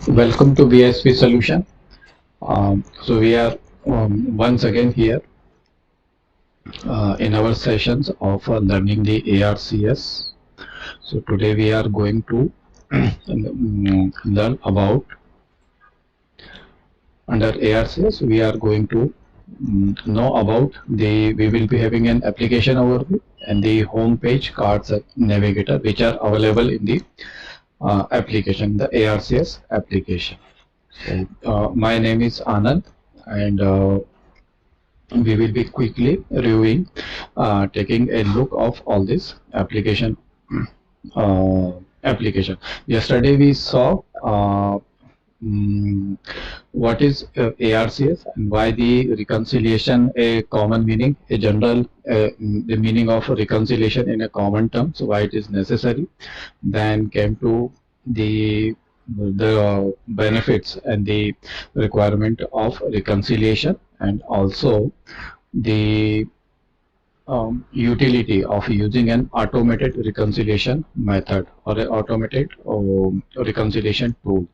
Welcome to BISP solution. So we are once again here in our sessions of learning the ARCS. So today we are going to learn about under ARCS. We are going to know about we will be having an application overview and the home page cards navigator which are available in the application, the ARCS application. So my name is Anand, and we will be quickly reviewing, taking a look of all this application. Yesterday we saw what is ARCS and why the reconciliation, a common meaning, a general the meaning of reconciliation in a common term, so why it is necessary. Then came to the benefits and the requirement of reconciliation, and also the utility of using an automated reconciliation method or an automated reconciliation tool,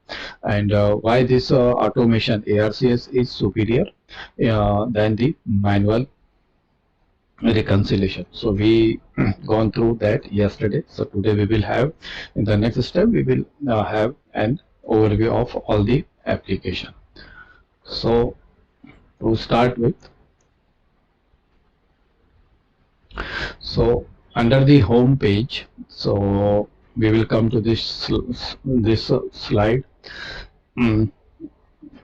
and why this automation ARCS is superior than the manual reconciliation. So we gone through that yesterday. So today we will have, in the next step, we will have an overview of all the application. So to start with, so under the home page, so we will come to this slide.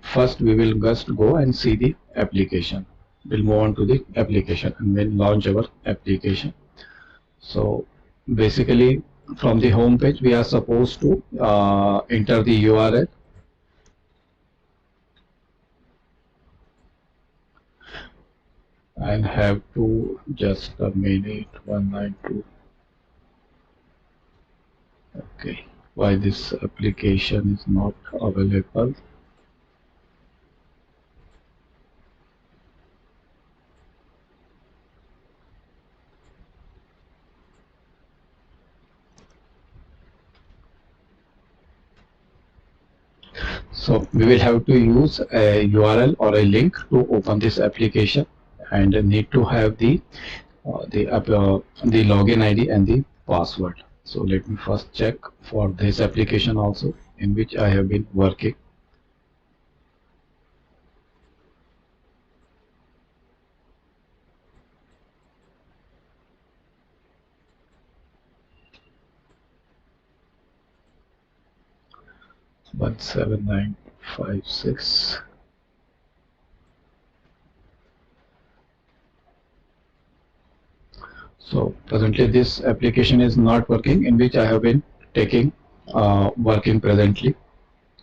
First we will just go and see the application. We'll move on to the application and then launch our application. So basically from the home page we are supposed to enter the URL, and have to just a minute 192. Okay, why this application is not available? So we will have to use a URL or a link to open this application, and need to have the login ID and the password. So let me first check for this application also in which I have been working. One 7956. So presently this application is not working, in which I have been taking working presently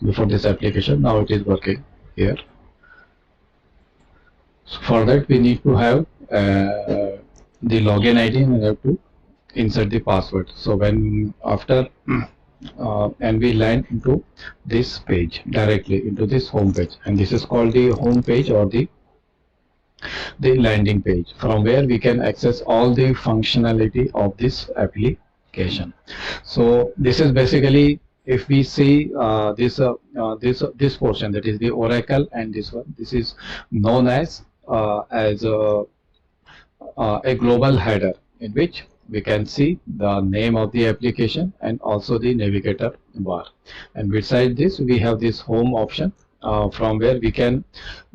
before this application. Now it is working here. So for that we need to have the login ID, and we have to insert the password. So when after and we land into this page, directly into this home page, and this is called the home page or the landing page, from where we can access all the functionality of this application. So this is basically, if we see this portion, that is the Oracle, and this one, this is known as a global header, in which we can see the name of the application and also the navigator bar. And beside this we have this home option, from where we can,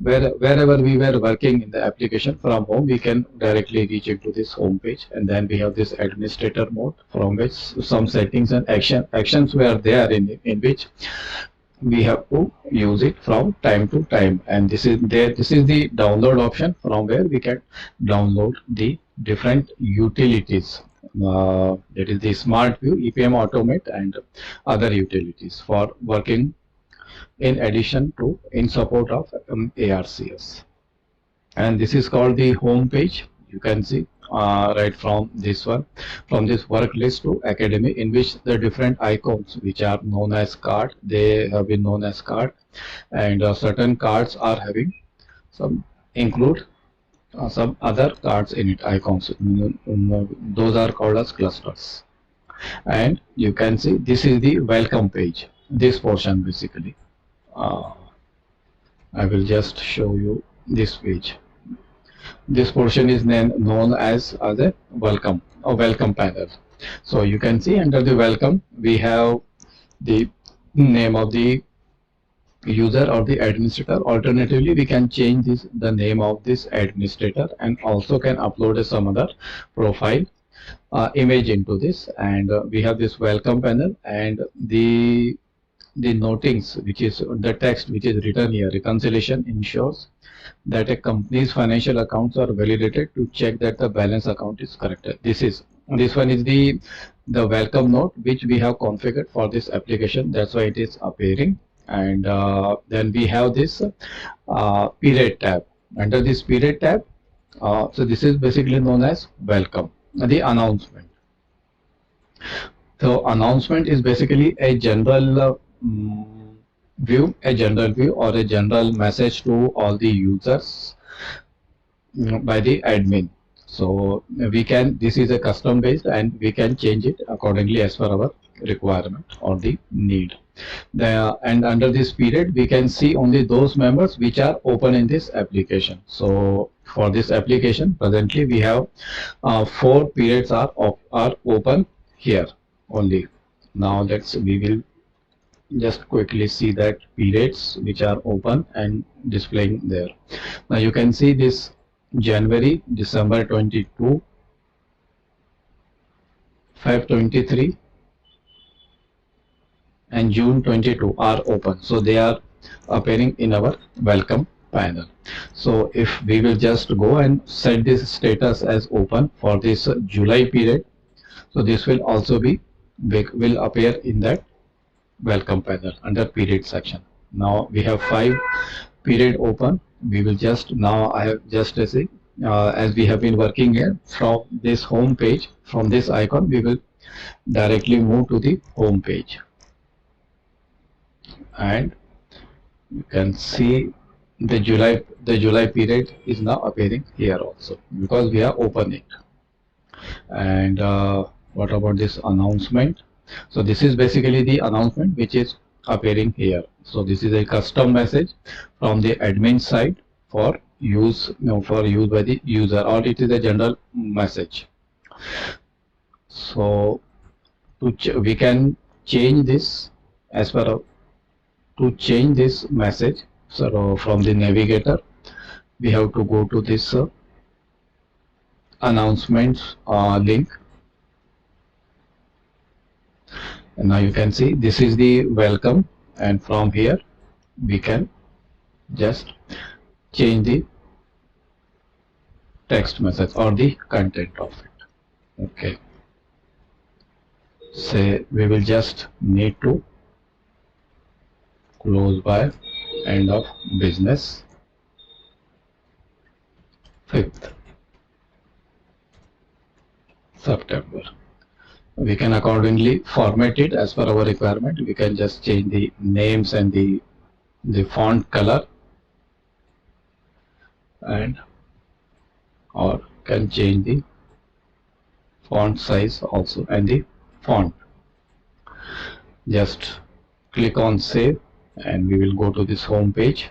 wherever we were working in the application, from home we can directly reach into this home page. And then we have this administrator mode, from which some settings and actions were there, in which we have to use it from time to time. And this is the download option, from where we can download the different utilities, that is the Smart View, EPM Automate, and other utilities for working in addition to, in support of ARCS. And this is called the home page. You can see right from this one, from this work list to academy, in which the different icons which are known as card, they have been known as card, and certain cards are having some include some other cards in it, icons. Those are called as clusters. And you can see this is the welcome page, this portion basically. I will just show you this page. This portion is then known as a welcome panel. So you can see under the welcome we have the name of the user or the administrator. Alternatively, we can change the name of this administrator, and also can upload some other profile image into this. And we have this welcome panel, and the notings, which is the text which is written here. Reconciliation ensures that a company's financial accounts are validated to check that the balance account is correct. This one is the welcome note which we have configured for this application. That's why it is appearing. And then we have this period tab. Under this period tab, so this is basically known as welcome, the announcement. So announcement is basically a general view or a general message to all the users by the admin. So we can, this is a custom based, and we can change it accordingly as per our requirement or the need. And under this period, we can see only those members which are open in this application. So for this application, presently we have 4 periods are open here only. Now we will just quickly see that periods which are open and displaying there. Now you can see this January, December 22, Feb 23 and June 22 are open. So they are appearing in our welcome panel. So if we will just go and set this status as open for this July period, so this will also will appear in that welcome panel under period section. Now we have 5 period open. We will just, now I have just as we have been working here from this home page, from this icon we will directly move to the home page, and you can see the July period is now appearing here also because we are opening. And what about this announcement? So this is basically the announcement which is appearing here. So this is a custom message from the admin side for use by the user, or it is a general message. So we can change this as per to change this message. So from the Navigator, we have to go to this announcements link. And now you can see this is the welcome, and from here we can just change the text message or the content of it. Okay, say we will just need to close by end of business 5th September. We can accordingly format it as per our requirement. We can just change the names and the font color, and or can change the font size also and the font. Just click on save, and we will go to this home page.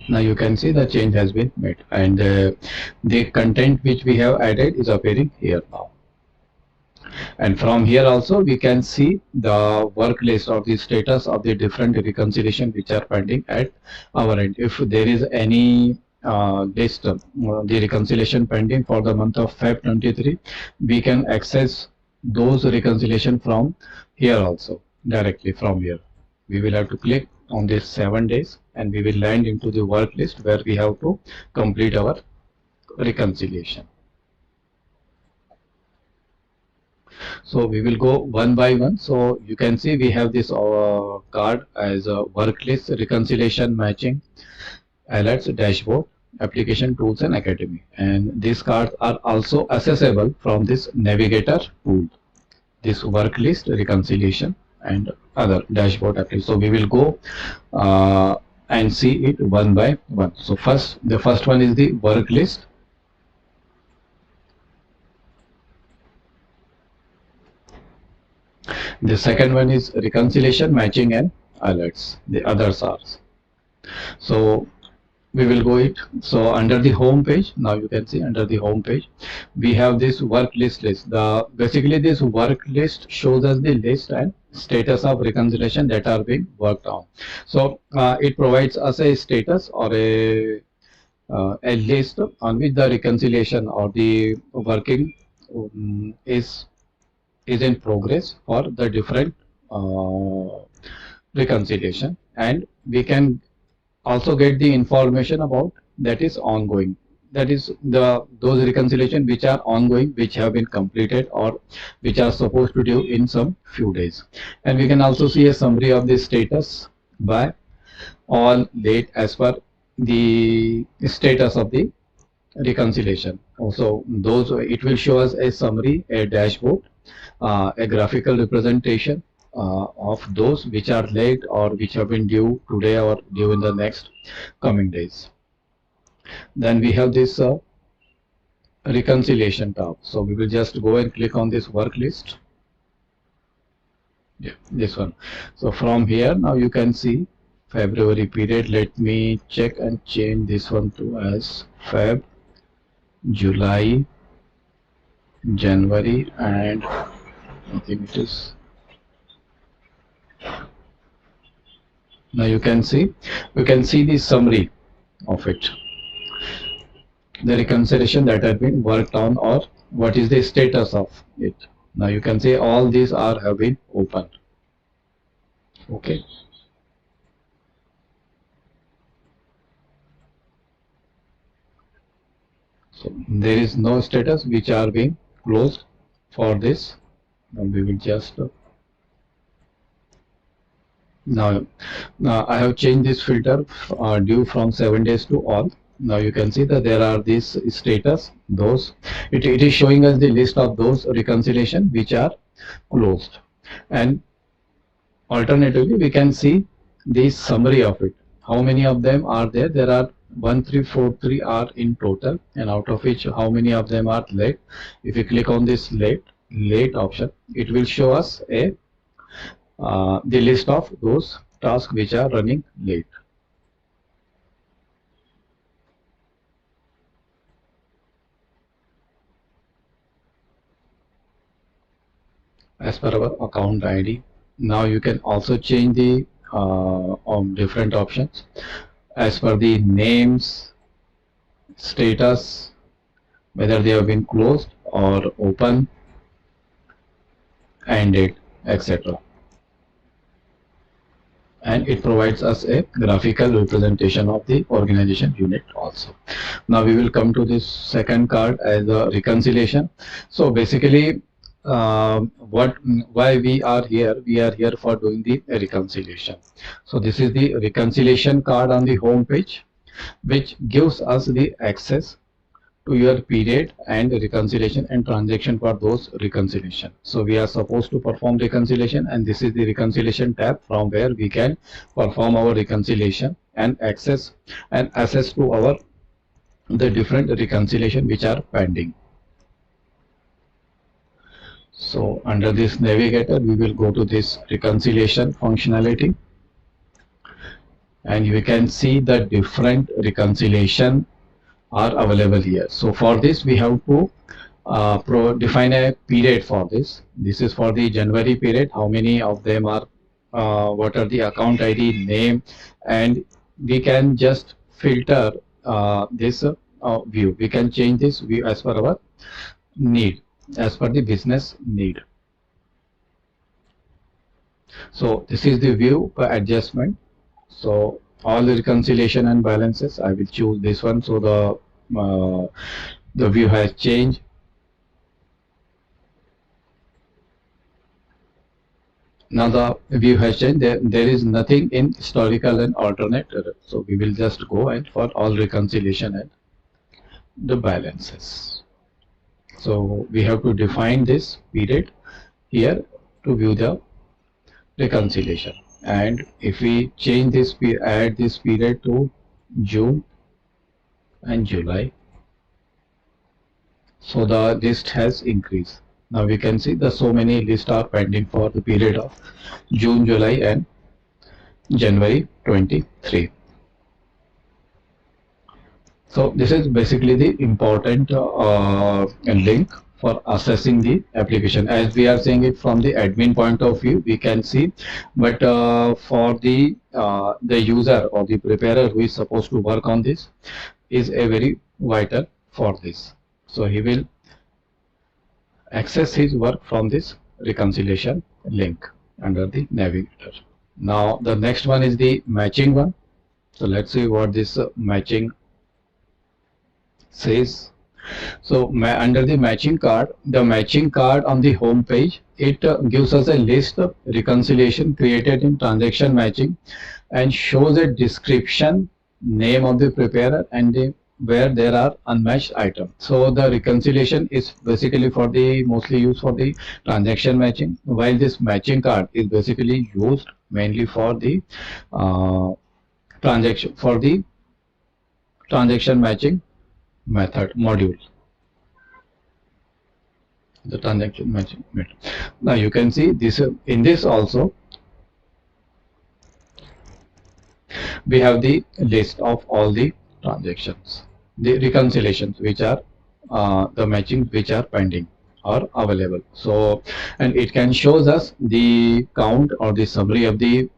Now you can see the change has been made, and the content which we have added is appearing here now. And from here also we can see the work list or the status of the different reconciliation which are pending at our end. If there is any list the reconciliation pending for the month of Feb 23, we can access those reconciliation from here also, directly from here. We will have to click on this 7 days, and we will land into the work list where we have to complete our reconciliation. So we will go one by one. So you can see we have this card as a work list, reconciliation, matching, alerts, dashboard, application, tools, and academy. And these cards are also accessible from this Navigator tool, this work list, reconciliation, and other dashboard application. So we will go and see it one by one. So the first one is the work list. The second one is reconciliation, matching, and alerts. The others are. So we will go it. So under the home page, now you can see under the home page, we have this work list. The basically this work list shows us the list and status of reconciliation that are being worked on. So it provides us a status or a list on which the reconciliation or the working is in progress for the different reconciliation, and we can also get the information about that is ongoing, that is those reconciliation which are ongoing, which have been completed or which are supposed to do in some few days. And we can also see a summary of the status by all late as per the status of the reconciliation. Also those, it will show us a summary, a dashboard, a graphical representation of those which are late or which have been due today or due in the next coming days. Then we have this reconciliation tab. So we will just go and click on this work list. Yeah, this one. So from here now you can see February period. Let me check and change this one to as Feb, July, January, and I think it is. Now you can see the summary of it, the reconciliation that have been worked on or what is the status of it. Now you can see all these have been opened. Okay. So there is no status which are being closed for this. Now we will just now I have changed this filter due from 7 days to all. Now you can see that there are these status, those it is showing us the list of those reconciliation which are closed, and alternatively we can see the summary of it. How many of them are there? There are 1343 are in total, and out of which how many of them are late. If you click on this late option, it will show us a the list of those tasks which are running late. As per our account ID. Now you can also change the different options as per the names, status, whether they have been closed or open, and date, etc. And it provides us a graphical representation of the organization unit also. Now we will come to this second card as a reconciliation. So basically why we are here for doing the reconciliation. So this is the reconciliation card on the home page, which gives us the access to your period and reconciliation and transaction for those reconciliation. So we are supposed to perform reconciliation, and this is the reconciliation tab from where we can perform our reconciliation and access to our the different reconciliation which are pending. So under this navigator, we will go to this reconciliation functionality, and you can see the different reconciliation are available here. So for this we have to define a period for this. This is for the January period. How many of them are, what are the account ID, name, and we can just filter this view. We can change this view as per our need, as per the business need. So this is the view adjustment. So all the reconciliation and balances, I will choose this one. So the view has changed. Now the view has changed. There is nothing in historical and alternate. So we will just go and for all reconciliation and the balances. So we have to define this period here to view the reconciliation. And if we change this, add this period to June and July, so the list has increased. Now we can see the so many lists are pending for the period of June, July, and January 23. So this is basically the important link for assessing the application. As we are saying it from the admin point of view, we can see, but for the user or the preparer who is supposed to work on this is a very vital for this. So he will access his work from this reconciliation link under the Navigator. Now the next one is the matching one. So let's see what this matching says. So under the matching card on the home page, it gives us a list of reconciliation created in transaction matching and shows a description, name of the preparer, and where there are unmatched items. So the reconciliation is basically for the mostly used for the transaction matching, while this matching card is basically used mainly for the transaction matching method module. The transaction matching method. Now you can see this in this also we have the list of all the transactions, the reconciliations which are the matching which are pending or available. So and it can shows us the count or the summary of the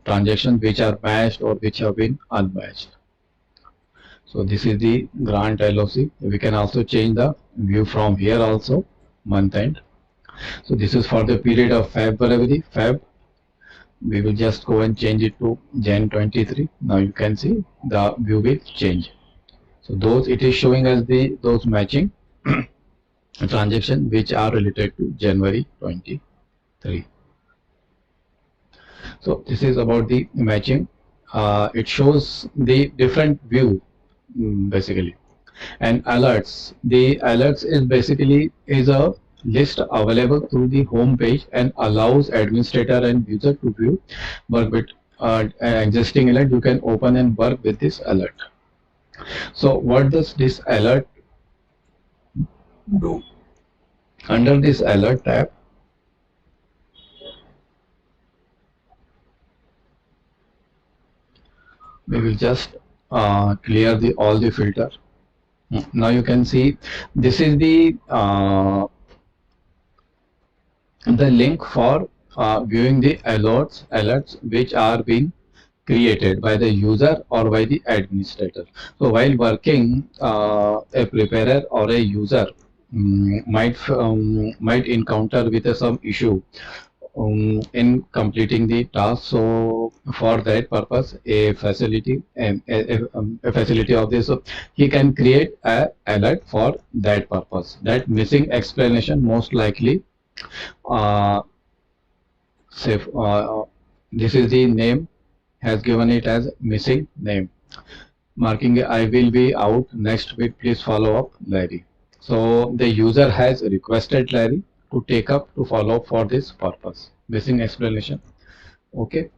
transactions which are matched or which have been unmatched. So this is the grant LOC. We can also change the view from here also, month end. So this is for the period of February. We will just go and change it to Jan 23. Now you can see the view will change. So those it is showing us those matching transactions which are related to January 23. So this is about the matching. It shows the different view basically, and alerts. The alerts is basically is a list available through the home page and allows administrator and user to view work with an existing alert. You can open and work with this alert. So what does this alert do? Under this alert tab, we will just clear all the filter. Now you can see this is the link for viewing the alerts which are being created by the user or by the administrator. So while working, a preparer or a user might encounter with some issue in completing the task. So for that purpose, a facility of this, so he can create a alert for that purpose. That missing explanation most likely this is the name, has given it as missing name, marking I will be out next week, please follow up Larry. So the user has requested Larry to take up to follow up for this purpose, missing explanation. Okay,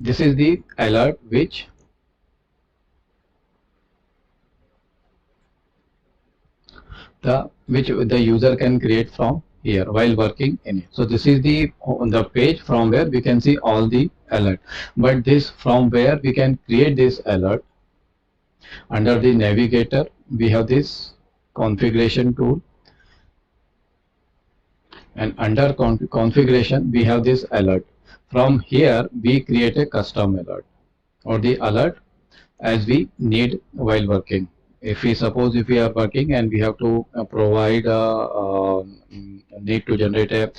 this is the alert which the user can create from here while working in it. So this is the page from where we can see all the alert, but this from where we can create this alert. Under the Navigator, we have this configuration tool, and under configuration we have this alert. From here we create a custom alert or the alert as we need while working. If we are working and we have to provide need to generate a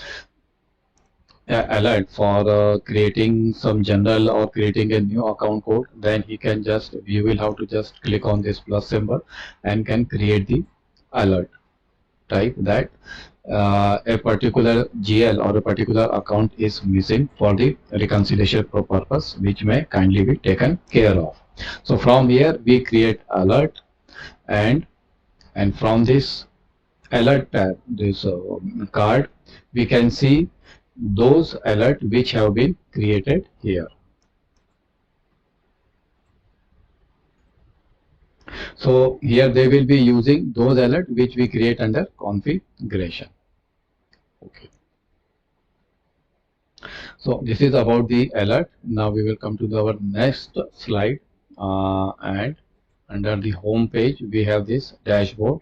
alert for creating some general or creating a new account code, then we will have to just click on this plus symbol and can create the alert. Type that a particular GL or a particular account is missing for the reconciliation purpose, which may kindly be taken care of. So from here we create alert, and from this alert tab, this card, we can see those alerts which have been created here. So here they will be using those alerts which we create under configuration. Okay. So this is about the alert. Now we will come to our next slide, and under the home page we have this dashboard.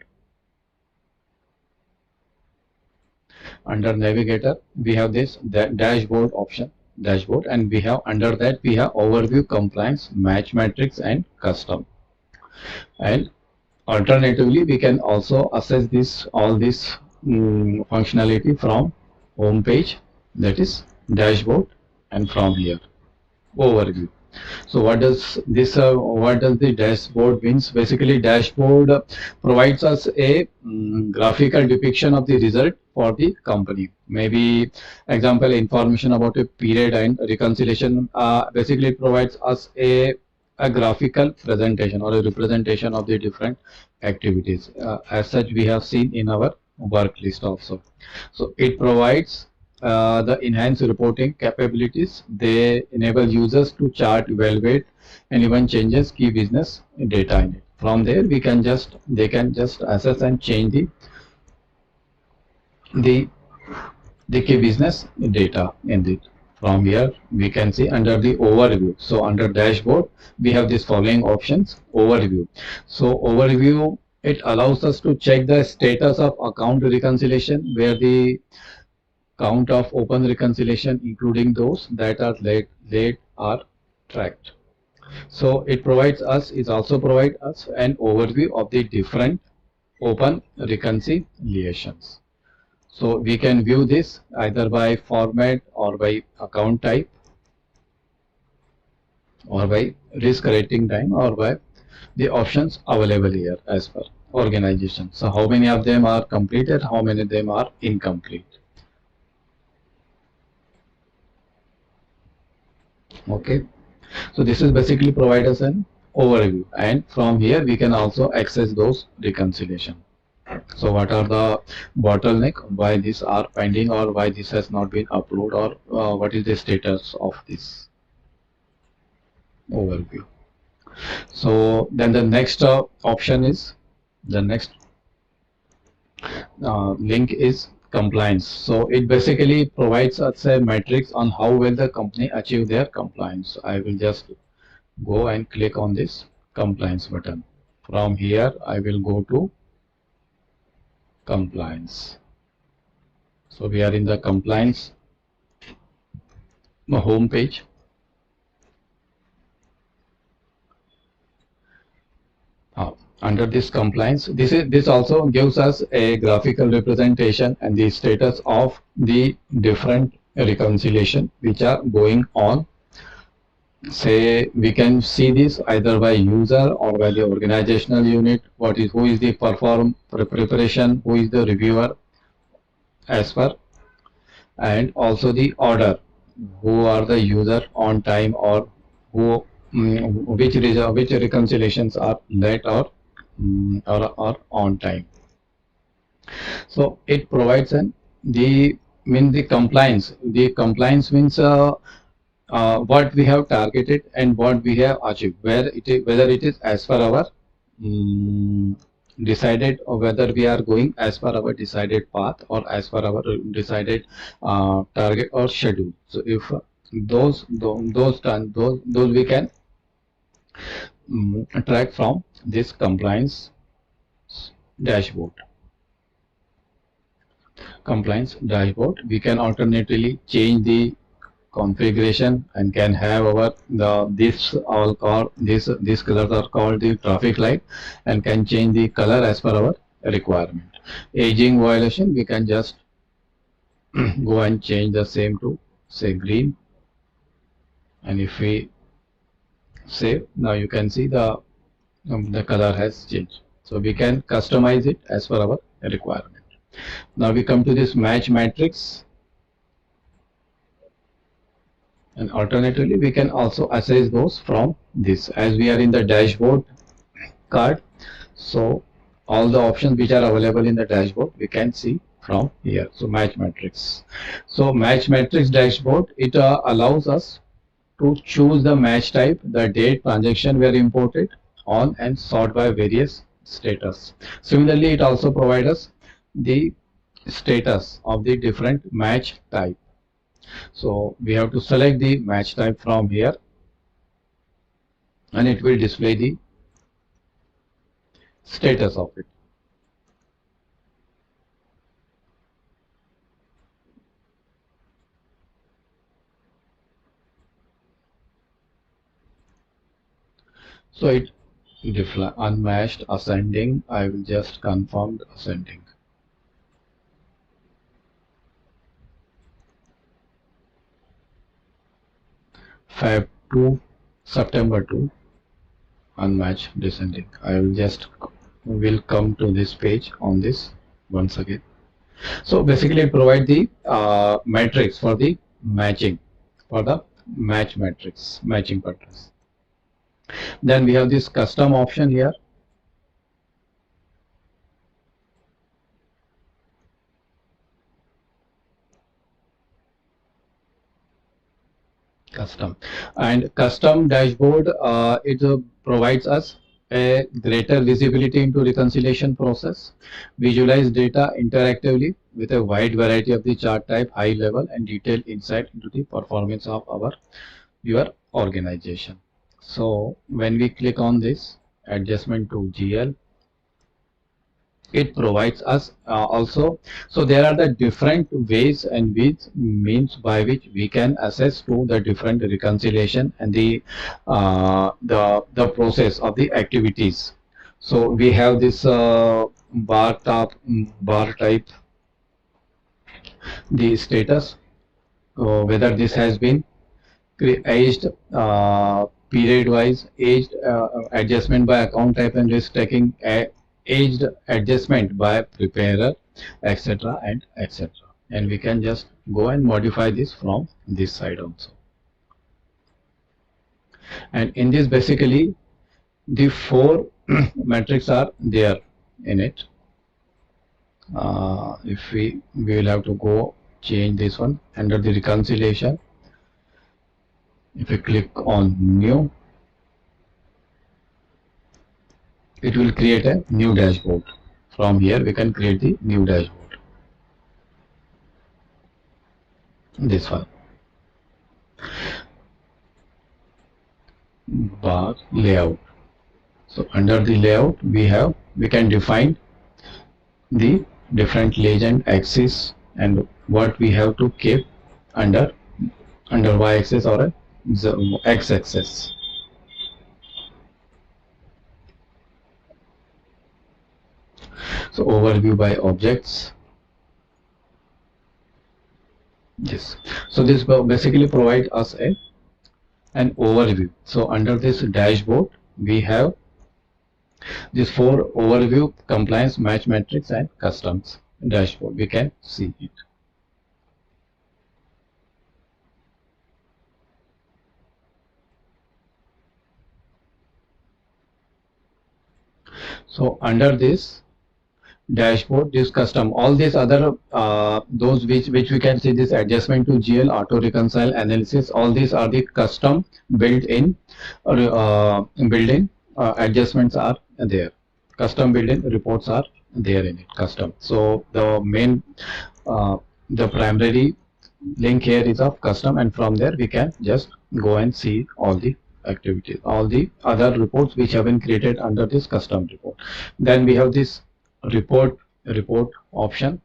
Under Navigator we have this dashboard option, dashboard, and we have under that we have overview, compliance, match matrix, and custom. And alternatively, we can also access this all this functionality from home page, that is dashboard, and from here overview. So what does this what does the dashboard means? Basically, dashboard provides us a graphical depiction of the result for the company. Maybe example, information about a period and reconciliation. Basically provides us a graphical presentation or a representation of the different activities. As such, we have seen in our work list also. So it provides the enhanced reporting capabilities. They enable users to chart, evaluate, and even changes key business data in it. From there, they can just assess and change the key business data in it. From here, we can see under the overview. So under dashboard, we have these following options. Overview. So overview, it allows us to check the status of account reconciliation, where the count of open reconciliation, including those that are late are tracked. So it also provide us an overview of the different open reconciliations. So we can view this either by format or by account type or by risk rating time or by the options available here as per organization. So how many of them are completed, how many of them are incomplete. Okay, so this is basically provide us an overview, and from here we can also access those reconciliation. So what are the bottleneck, why these are pending, or why this has not been approved, or what is the status of this overview. So then the next option is, the next link is compliance. So it basically provides us a matrix on how well the company achieve their compliance. I will just go and click on this compliance button. From here I will go to compliance. So we are in the compliance home page. Under this compliance, this also gives us a graphical representation and the status of the different reconciliation which are going on. Say we can see this either by user or by the organizational unit. Who is the preparation, who is the reviewer as per, and also the order, who are the user on time, or who which reconciliations are late or on time. So it provides the compliance. The compliance means what we have targeted and what we have achieved, whether it is as per our decided, or whether we are going as per our decided path or as per our decided target or schedule. So if those we can track from this compliance dashboard. Compliance dashboard, we can alternatively change the configuration and can have our this colors are called the traffic light, and can change the color as per our requirement. Aging violation, we can just go and change the same to say green, and if we save, now you can see the color has changed. So we can customize it as per our requirement. Now we come to this match matrix, and alternatively we can also assess those from this, as we are in the dashboard card. So all the options which are available in the dashboard we can see from here. So match matrix. So match matrix dashboard, it allows us to choose the match type, the date transaction were imported on, and sort by various status. Similarly, it also provides us the status of the different match type. So we have to select the match type from here, and it will display the status of it. So it unmatched ascending. I will just confirm ascending. Feb to September to unmatched descending. I will come to this page on this once again. So basically it provide the matrix for the matching, for the match matrix, matching patterns. Then we have this custom option here. Custom and custom dashboard, it provides us a greater visibility into reconciliation process, visualize data interactively with a wide variety of the chart type, high level and detailed insight into the performance of your organization. So when we click on this adjustment to GL, it provides us also. So there are the different ways and means by which we can assess to the different reconciliation and the process of the activities. So we have this bar type, the status, whether this has been aged, period wise, aged, adjustment by account type and risk taking, aged adjustment by preparer, etc. and etc. And we can just go and modify this from this side also. And in this, basically the four metrics are there in it. If we will have to go change this one under the reconciliation. If we click on new, it will create a new dashboard. From here we can create the new dashboard, this one, bar layout. So under the layout we can define the different legend axis and what we have to keep under y axis or a x axis. So overview by objects. Yes. So this basically provide us an overview. So under this dashboard we have these four: overview, compliance, match matrix and customs dashboard. We can see it. So under this dashboard, this custom, all these other those which we can see, this adjustment to GL, auto reconcile, analysis, all these are the custom built-in built-in adjustments are there. Custom built-in reports are there in it, custom. So the main the primary link here is of custom, and from there we can just go and see all the activities, all the other reports which have been created under this custom report. Then we have this report option.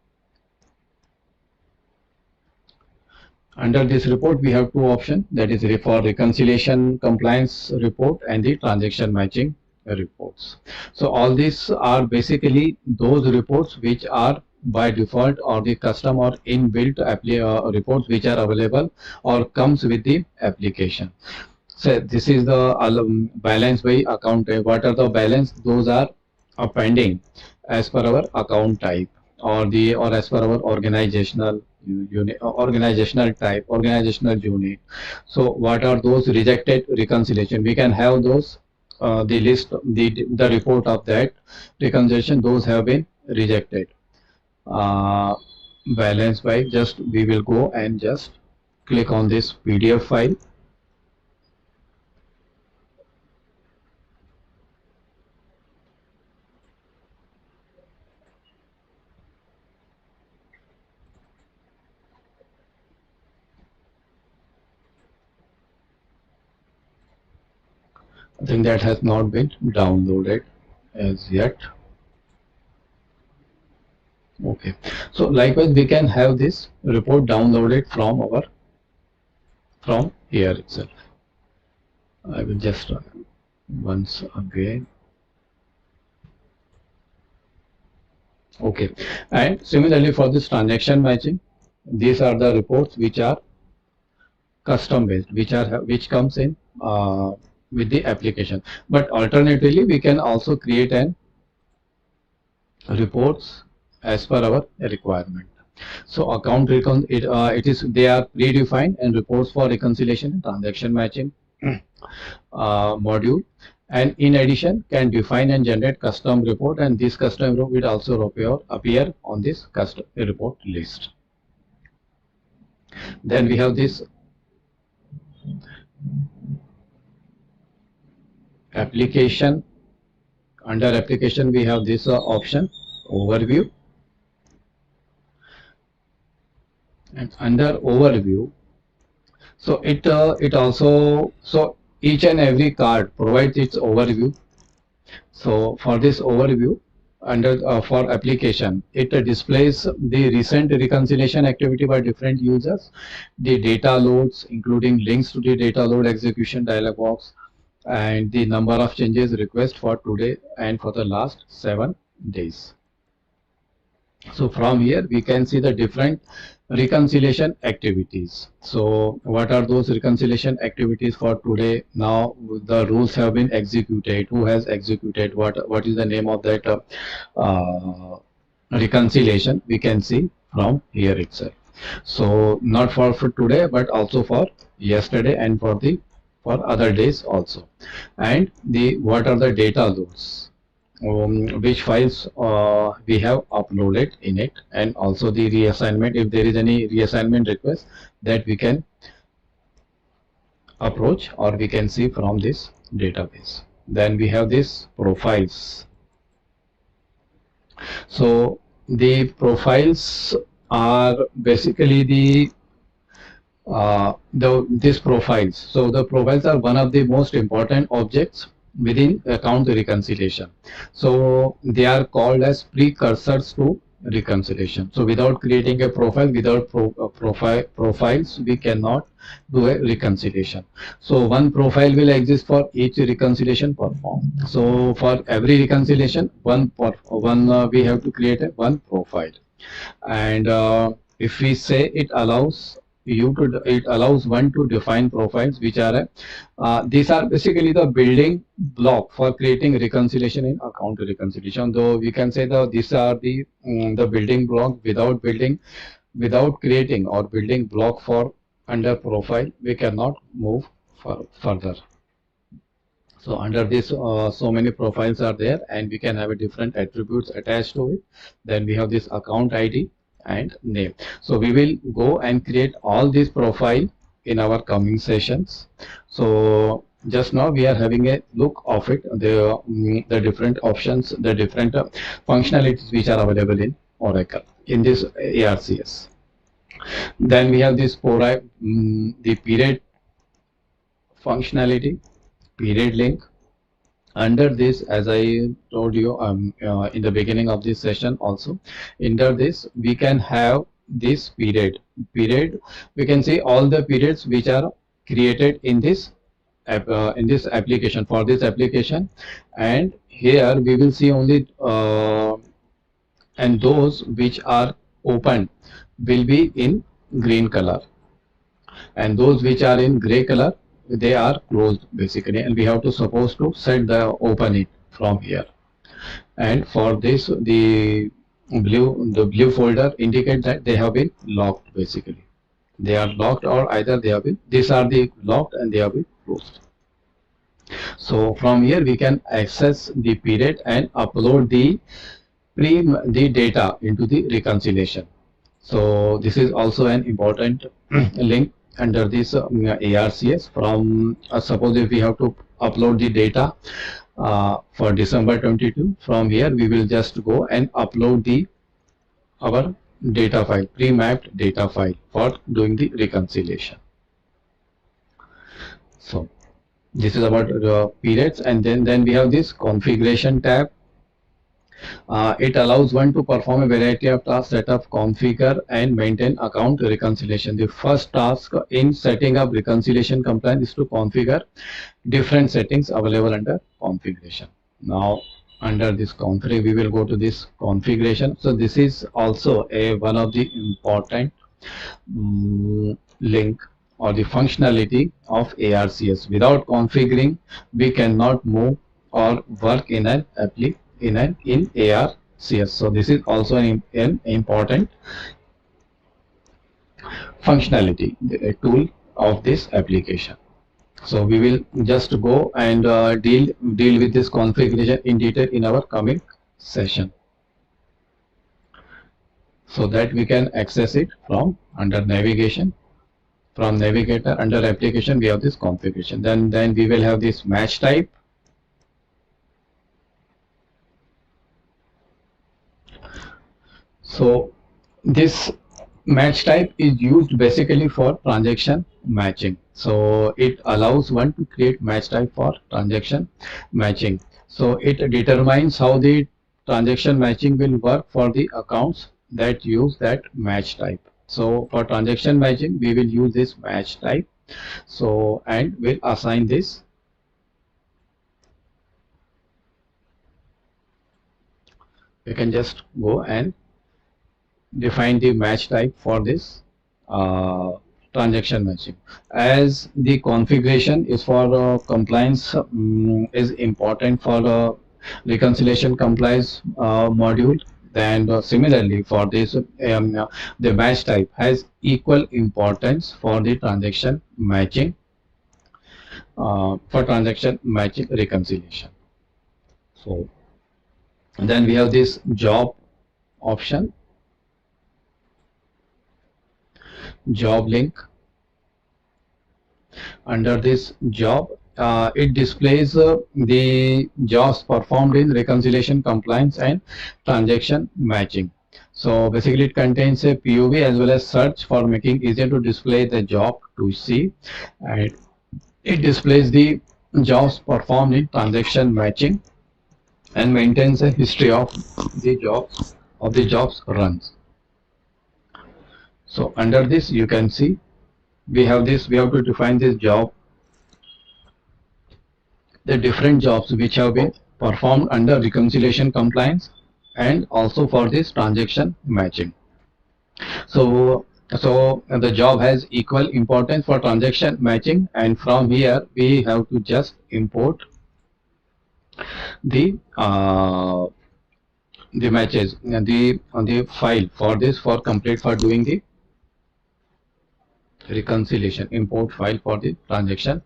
Under this report we have two options, that is for reconciliation compliance report and the transaction matching reports. So all these are basically those reports which are by default or the custom or inbuilt reports which are available or comes with the application. So this is the balance by account type. What are the balance? Those are pending as per our account type or as per our organizational unit, organizational type, organizational unit. So what are those rejected reconciliation? We can have those the list, the report of that reconciliation, those have been rejected. Balance by, just we will go and just click on this PDF file. I think that has not been downloaded as yet. Okay, so likewise we can have this report downloaded from here itself. I will just run once again. Okay, and similarly for this transaction matching, these are the reports which are custom based, which comes in with the application. But alternatively, we can also create an reports as per our requirement. So account recon it is they are predefined, and reports for reconciliation and transaction matching module, and in addition can define and generate custom report, and this custom report will also appear on this custom report list. Then we have this application. Under application we have this option overview, and under overview, so it also, so each and every card provides its overview. So for this overview, under for application, it displays the recent reconciliation activity by different users, the data loads including links to the data load execution dialog box, and the number of changes request for today and for the last 7 days. So from here we can see the different reconciliation activities. So what are those reconciliation activities for today? Now the rules have been executed, who has executed, what is the name of that reconciliation, we can see from here itself. So not for today, but also for yesterday and for other days also. And what are the data loads, which files we have uploaded in it, and also the reassignment, if there is any reassignment request that we can approach or we can see from this database. Then we have this profiles. So the profiles are basically these profiles. So the profiles are one of the most important objects within account reconciliation. So they are called as precursors to reconciliation. So without creating a profile, without profiles, we cannot do a reconciliation. So one profile will exist for each reconciliation performed. So for every reconciliation, we have to create one profile. And if we say it allows one to define profiles, which are these are basically the building block for creating reconciliation in account reconciliation. Though we can say that these are the building block. Without creating or building block for under profile, we cannot move further. So under this, so many profiles are there, and we can have a different attributes attached to it. Then we have this account ID and name. So we will go and create all these profile in our coming sessions. So just now we are having a look of it, the different options, the different functionalities which are available in Oracle in this ARCS. Then we have this the period functionality, period link. Under this, as I told you in the beginning of this session also, under this we can have this period. We can see all the periods which are created in this application, for this application, and here we will see only and those which are open will be in green color, and those which are in gray color, they are closed basically, and we have to suppose to set the open it from here. And for this, the blue folder indicate that they have been locked basically. They are locked, or either they have been, these are the locked and they have been closed. So from here we can access the period and upload the data into the reconciliation. So this is also an important link under this ARCS. From suppose if we have to upload the data for December 22, from here we will just go and upload our data file, pre-mapped data file for doing the reconciliation. So This is about periods, and then we have this configuration tab. It allows one to perform a variety of tasks, set up, configure, and maintain account reconciliation. The first task in setting up reconciliation compliance is to configure different settings available under configuration. Now, under this config, we will go to this configuration. So this is also a one of the important link or the functionality of ARCS. Without configuring, we cannot move or work in an in ARCS. So this is also an important functionality, a tool of this application. So we will just go and deal with this configuration in detail in our coming session, so that we can access it from under navigation. From Navigator under application, we have this configuration. Then we will have this match type. So this match type is used basically for transaction matching. So it allows one to create match type for transaction matching. So it determines how the transaction matching will work for the accounts that use that match type. So for transaction matching, we will use this match type. So, and we'll assign this. We can just go and define the match type for this transaction matching. As the configuration is for compliance, is important for reconciliation compliance module. Then similarly for this, the match type has equal importance for the transaction matching, reconciliation. So then we have this job option, job link. Under this job, it displays the jobs performed in reconciliation compliance and transaction matching. So basically it contains a POV as well as search for making easier to display the job to see, and it displays the jobs performed in transaction matching and maintains a history of the jobs runs. So under this you can see we have to define this job, the different jobs which have been performed under reconciliation compliance and also for this transaction matching. So the job has equal importance for transaction matching, and from here we have to just import the matches and the file for this for complete for doing the reconciliation. Import file for the transaction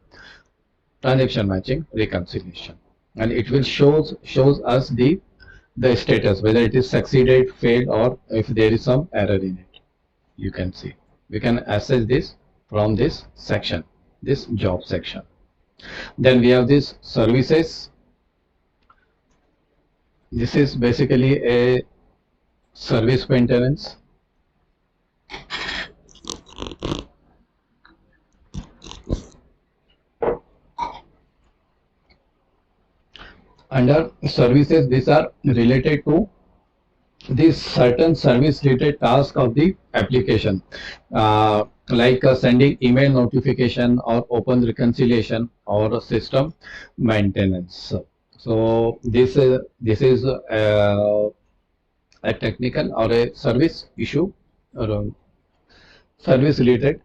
matching reconciliation, and it will shows us the status, whether it is succeeded, failed, or if there is some error in it. You can see we can access this from this section, this job section. Then we have this services. This is basically a service maintenance. Under services, these are related to this certain service related task of the application, like sending email notification or open reconciliation or system maintenance. So this is a technical or a service issue or service related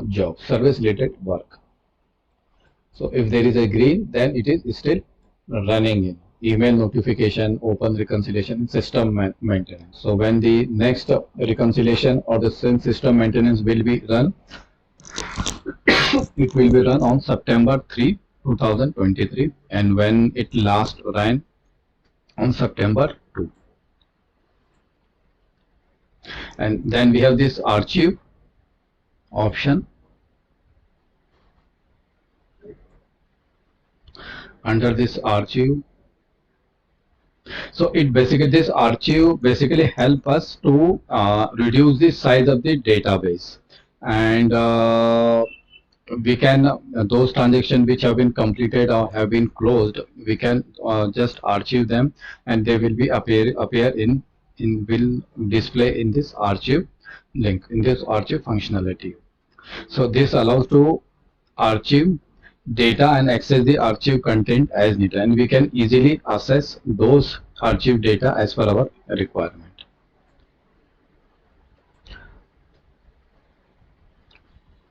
job, service related work. So if there is a green, then it is still running in email notification, open reconciliation, system maintenance. So when the next reconciliation or the same system maintenance will be run, it will be run on September 3, 2023, and when it last ran on September 2. And then we have this archive option. Under this archive, so it basically, this archive basically help us to reduce the size of the database, and we can those transactions which have been completed or have been closed, we can just archive them, and they will be appear in will display in this archive link, in this archive functionality. So this allows to archive data and access the archive content as needed, and we can easily access those archive data as per our requirement.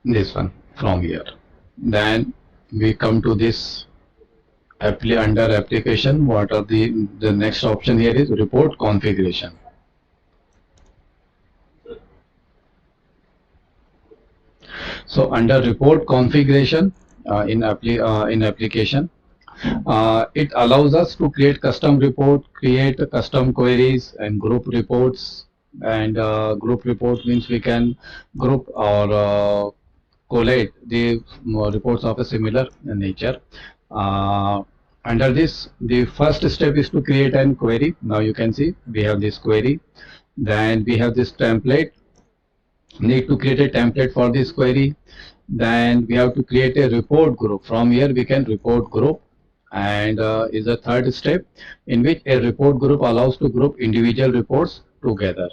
This one from here. Then we come to this under application. What are the next option here is report configuration. So under report configuration in application, it allows us to create custom report, create custom queries and group reports. And group report means we can group or collate the reports of a similar nature. Under this, the first step is to create an query. Now you can see we have this query. Then we have this template. Need to create a template for this query. Then we have to create a report group. From here we can report group, and is the third step, in which a report group allows to group individual reports together.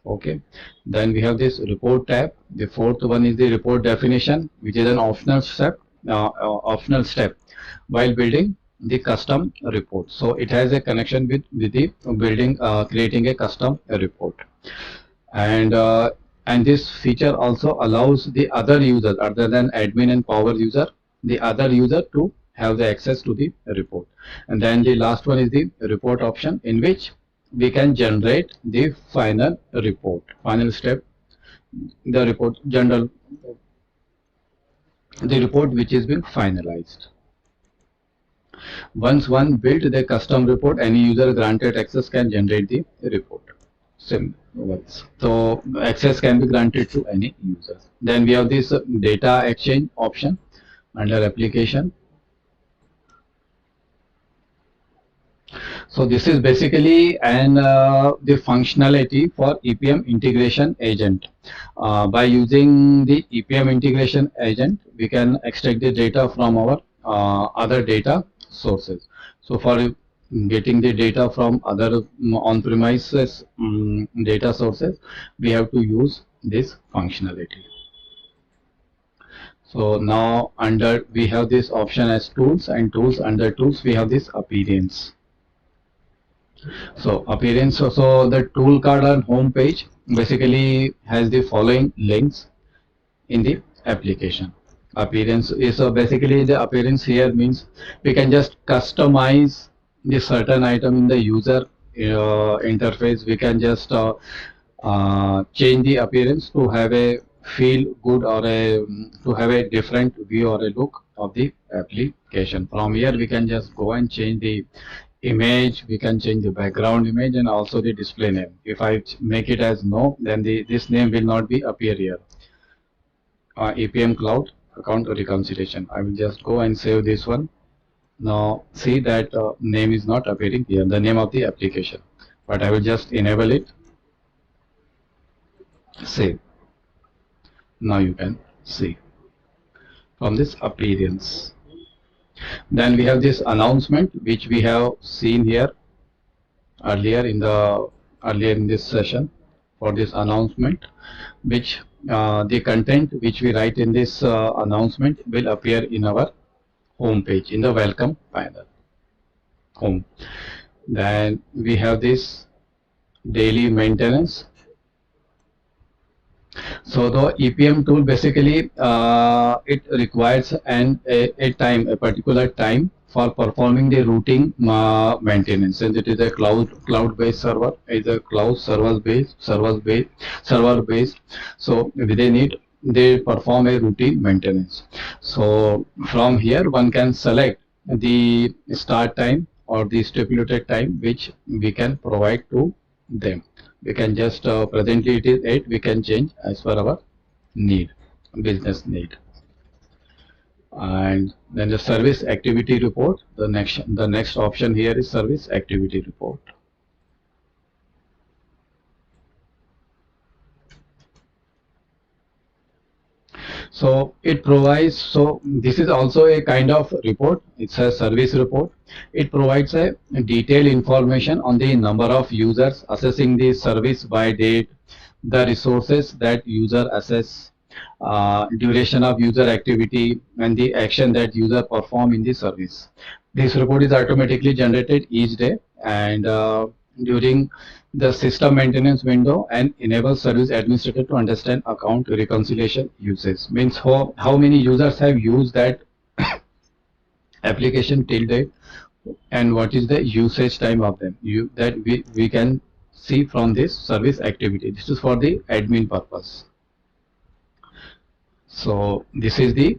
Okay. Then we have this report tab. The fourth one is the report definition, which is an optional step. While building the custom report. So it has a connection with the building, creating a custom report. And this feature also allows the other users other than admin and power user, the other user to have the access to the report. And then the last one is the report option, in which we can generate the final report. Final step, the report general, the report which is being finalized. Once one built the custom report, any user granted access can generate the report. So access can be granted to any user. Then we have this data exchange option under application. So this is basically the functionality for EPM integration agent. By using the EPM integration agent, we can extract the data from our other data sources. So for getting the data from other on-premises data sources, we have to use this functionality. So now under we have this option as tools, and tools, under tools we have this appearance. So appearance, so the tool card on home page basically has the following links in the application. Appearance is basically, the appearance here means we can just customize the certain item in the user interface. We can just change the appearance to have a feel good, or to have a different view or a look of the application. From here we can just go and change the image, we can change the background image, and also the display name. If I make it as no, then this name will not be appear here. EPM Cloud account reconciliation. I will just go and save this one. Now see that name is not appearing here, the name of the application, but I will just enable it, save. Now you can see from this appearance. Then we have this announcement, which we have seen here earlier in this session. For this announcement, which the content which we write in this announcement will appear in our home page in the welcome panel. Home. Then we have this daily maintenance. So the EPM tool basically it requires a particular time for performing the routing maintenance, and it is a cloud-based server, either cloud server based. So they perform a routine maintenance. So from here one can select the start time or the stipulated time which we can provide to them. We can just presently it is 8, we can change as per our need, business need. And then the service activity report, the next option here is service activity report. So it provides, so this is also a kind of report. It's a service report. It provides a detailed information on the number of users, assessing the service by date, the resources that user assess, duration of user activity, and the action that user perform in the service. This report is automatically generated each day, and during the system maintenance window, and enable service administrator to understand account reconciliation usage. Means how many users have used that application till date, and what is the usage time of them. That we can see from this service activity. This is for the admin purpose. So this is the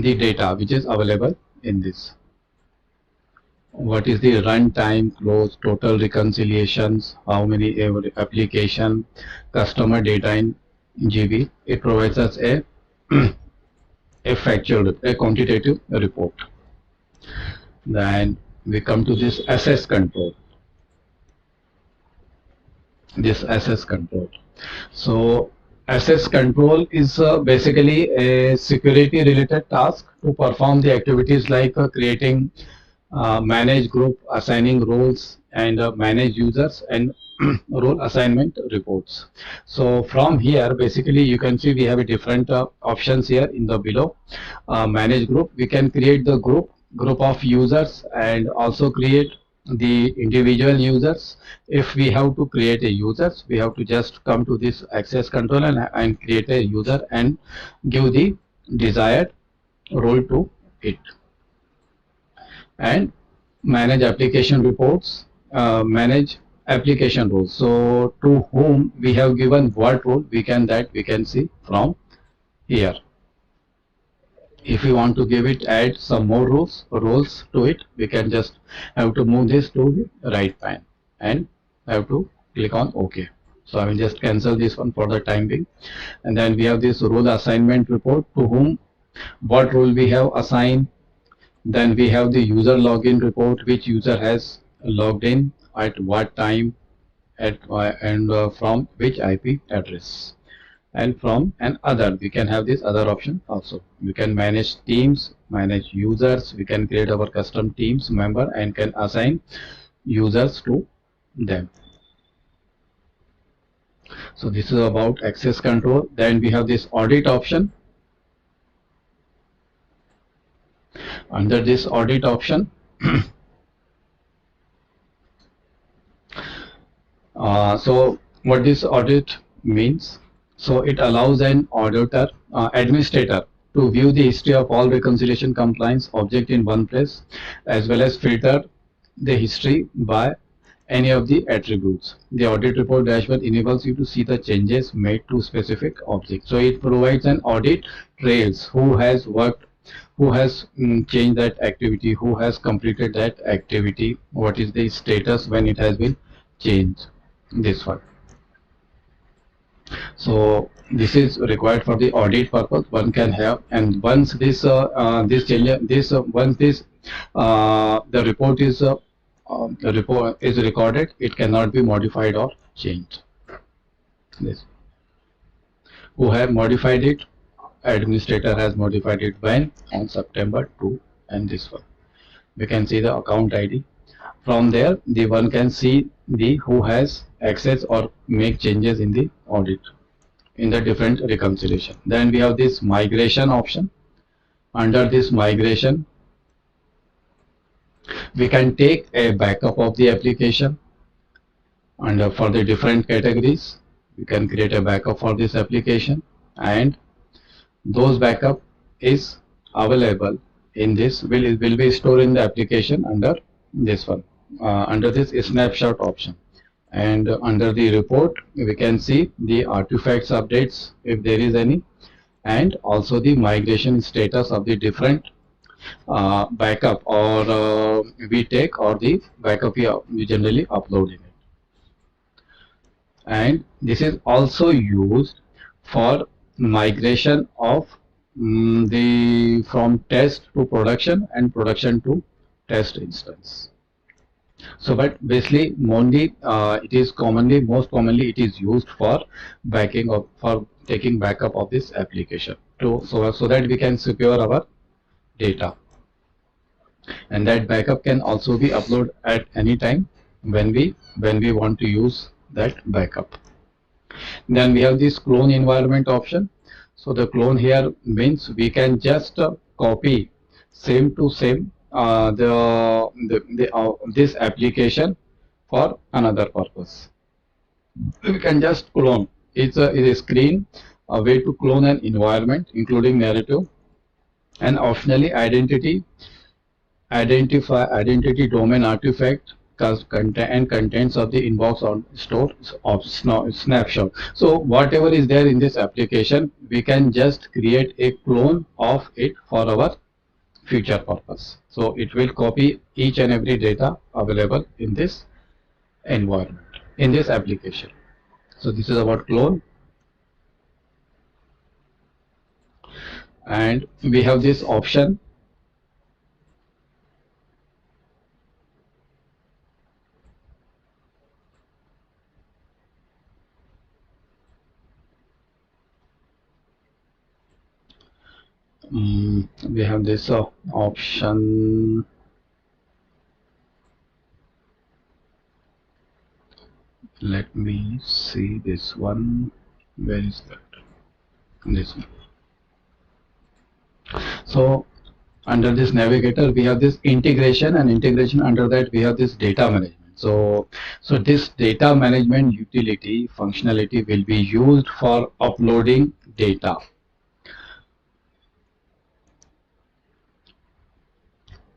data which is available in this. What is the runtime, close, total reconciliations, how many application, customer data in GB. It provides us a factual, a quantitative report. Then we come to this access control. This access control. So access control is basically a security related task to perform the activities like creating, manage group, assigning roles, and manage users, and role assignment reports. So from here, basically you can see we have a different options here in the below. Manage group, we can create the group of users, and also create the individual users. If we have to create a users, we have to just come to this access control and create a user and give the desired role to it. And manage application reports, manage application roles. So to whom we have given what role, we can see from here. If we want to give it, add some more roles to it, we can just have to move this to the right pane and have to click on OK. So I will just cancel this one for the time being. And then we have this role assignment report, to whom what role we have assigned. Then we have the user login report, which user has logged in at what time, and from which IP address. And from an other, we can have this other option also. We can manage teams, manage users. We can create our custom teams member and can assign users to them. So this is about access control. Then we have this audit option. Under this audit option, so what this audit means, so it allows an auditor, administrator, to view the history of all reconciliation compliance object in one place, as well as filter the history by any of the attributes. The audit report dashboard enables you to see the changes made to specific objects. So it provides an audit trails, who has worked, who has changed that activity, who has completed that activity, what is the status when it has been changed, this one. So this is required for the audit purpose. One can have, and once this once this the report is recorded, it cannot be modified or changed. This, who have modified it, administrator has modified it when, on September 2, and this one. We can see the account ID. From there, the one can see the who has access or make changes in the audit in the different reconciliation. Then we have this migration option. Under this migration, we can take a backup of the application, and for the different categories, we can create a backup for this application, and those backup is available in this, will be stored in the application under this one, under this snapshot option. And under the report, we can see the artifacts updates if there is any, and also the migration status of the different backup, or we take, or the backup we generally upload in it. And this is also used for migration of from test to production and production to test instance. So, but basically, mainly it is most commonly it is used for backing up, for taking backup of this application to so that we can secure our data, and that backup can also be uploaded at any time when we want to use that backup. Then we have this clone environment option. So the clone here means we can just copy same to same this application for another purpose. We can just clone. It's a screen, a way to clone an environment, including narrative and optionally identity domain artifact and contents of the inbox or store of snapshot. So whatever is there in this application, we can just create a clone of it for our future purpose. So it will copy each and every data available in this environment, in this application. So this is about clone. And we have this option we have this option. Let me see this one. Where is that? This one. So under this navigator, we have this integration, and integration under that we have this data management. So this data management utility functionality will be used for uploading data.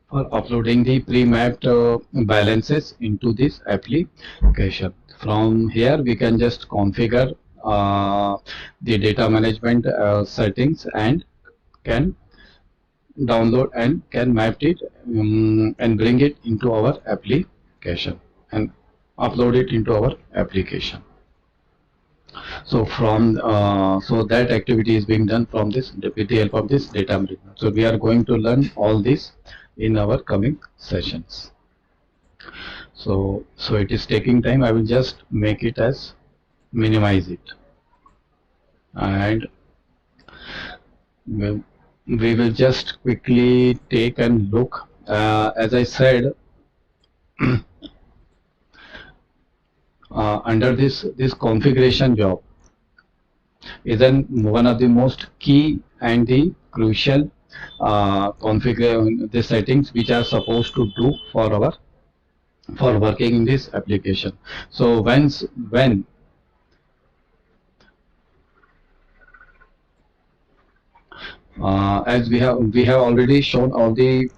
For uploading the pre-mapped balances into this application. From here, we can just configure the data management settings and can download and can map it and bring it into our application and upload it into our application. So from so that activity is being done from this with the help of this data management. So we are going to learn all this in our coming sessions. So it is taking time. I will just make it as minimize it, and we will just quickly take a look. As I said, under this configuration job is one of the most key and the crucial configure the settings which are supposed to do for our for working in this application. So when as we have already shown all the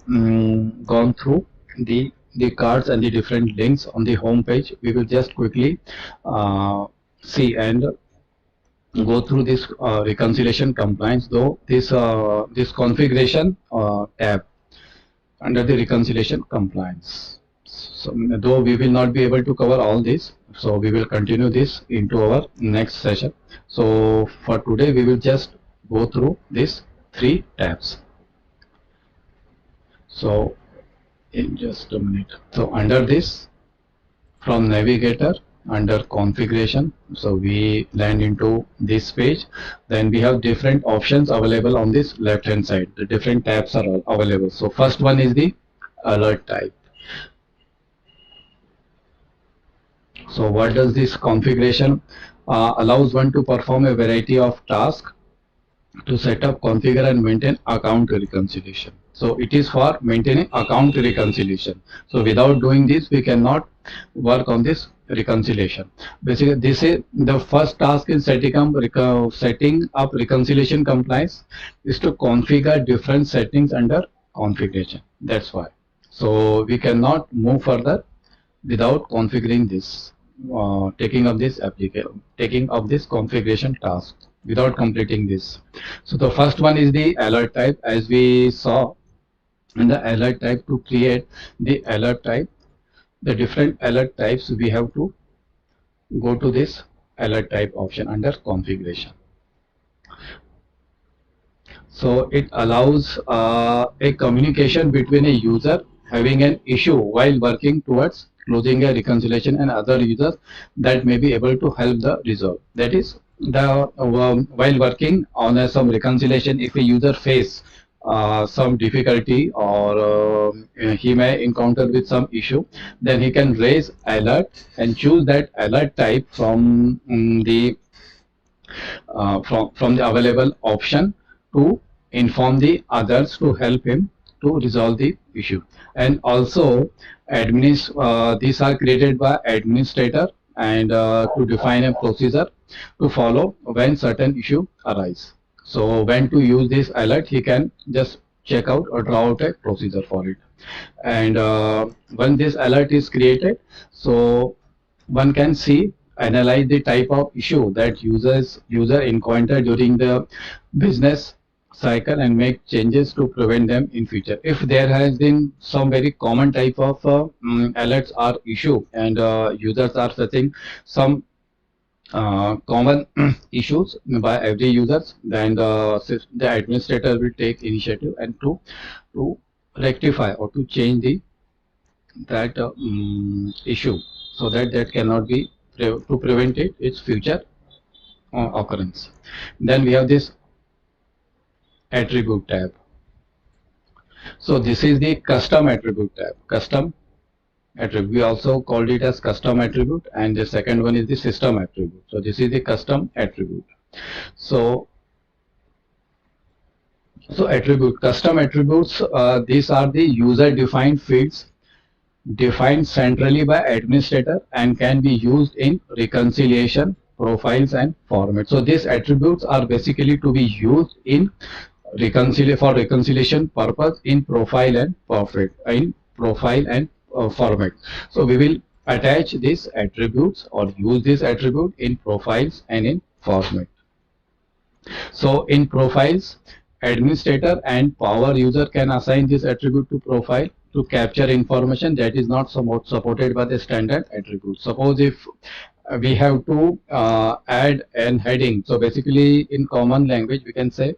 gone through the cards and the different links on the home page, we will just quickly see and go through this reconciliation compliance, though this configuration tab under the reconciliation compliance. So though we will not be able to cover all this, so we will continue this into our next session. So for today we will just go through these 3 tabs. So in just a minute. So under this, from navigator, under configuration, so we land into this page. Then we have different options available on this left hand side. The different tabs are available. So first one is the alert type. So what does this configuration allows one to perform a variety of tasks to set up, configure and maintain account reconciliation. So it is for maintaining account reconciliation. So without doing this, we cannot work on this reconciliation. Basically, this is the first task in setting up reconciliation compliance is to configure different settings under configuration. That's why. So we cannot move further without configuring this, taking up this configuration task without completing this. So the first one is the alert type. As we saw in the alert type, to create the alert type, the different alert types, we have to go to this alert type option under configuration. So it allows a communication between a user having an issue while working towards closing a reconciliation and other users that may be able to help the resolve. That is, the while working on some reconciliation, if a user face some difficulty or he may encounter with some issue, then he can raise alert and choose that alert type from from the available option to inform the others to help him to resolve the issue. And also these are created by administrator and to define a procedure to follow when certain issue arise. So when to use this alert, he can just check out or draw out a procedure for it. And when this alert is created, so one can see, analyze the type of issue that user encountered during the business cycle and make changes to prevent them in future. If there has been some very common type of alerts or issue and users are facing some common issues by every users, then the administrator will take initiative and to rectify or to change that issue, so that cannot be to prevent its future occurrence. Then we have this attribute tab. So this is the custom attribute tab. Custom attribute, we also called it as custom attribute, and the second one is the system attribute. So this is the custom attribute. So custom attributes, these are the user defined fields defined centrally by administrator and can be used in reconciliation, profiles and format. So these attributes are basically to be used in reconciliation purpose in profile and format. So we will attach these attributes or use this attribute in profiles and in format. So in profiles, administrator and power user can assign this attribute to profile to capture information that is not supported by the standard attribute. Suppose if we have to add an heading, so basically in common language we can say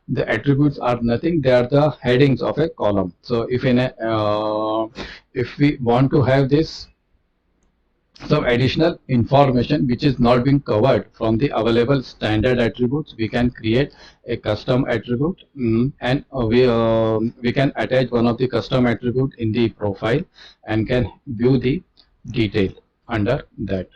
the attributes are nothing, they are the headings of a column. So if if we want to have this some additional information which is not being covered from the available standard attributes, we can create a custom attribute, and we can attach one of the custom attribute in the profile and can view the detail under that.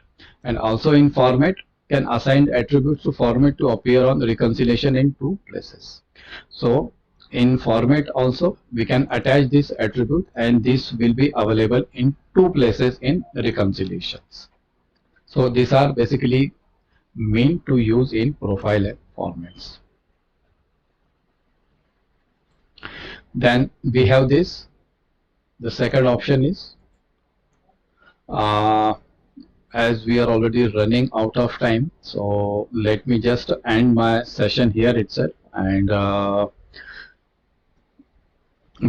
And also in format, can assign attributes to format to appear on reconciliation in 2 places. So in format also we can attach this attribute and this will be available in 2 places in reconciliations. So these are basically meant to use in profile and formats. Then we have this, the second option is as we are already running out of time, so let me just end my session here itself, and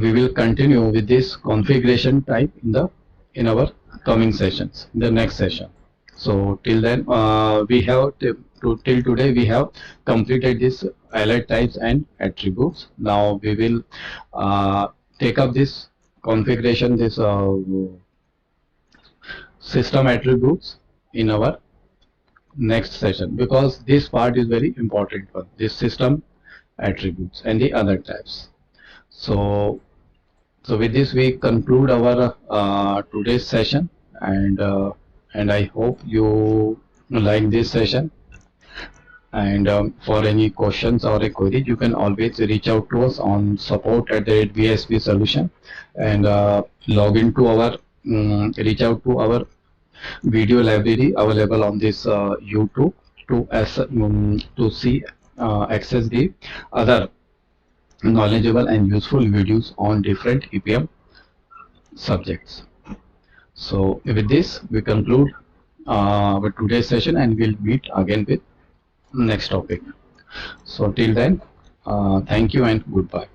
we will continue with this configuration type in our coming sessions, in the next session. So till then we have till today we have completed this alert types and attributes. Now we will take up this configuration, this system attributes in our next session, because this part is very important for this system attributes and the other types. So with this we conclude our today's session, and I hope you like this session. And for any questions or a query, you can always reach out to us on support@BISP solution, and log into our reach out to our video library available on this YouTube to see access the other knowledgeable and useful videos on different EPM subjects. So with this we conclude with today's session, and we'll meet again with next topic. So till then, thank you and goodbye.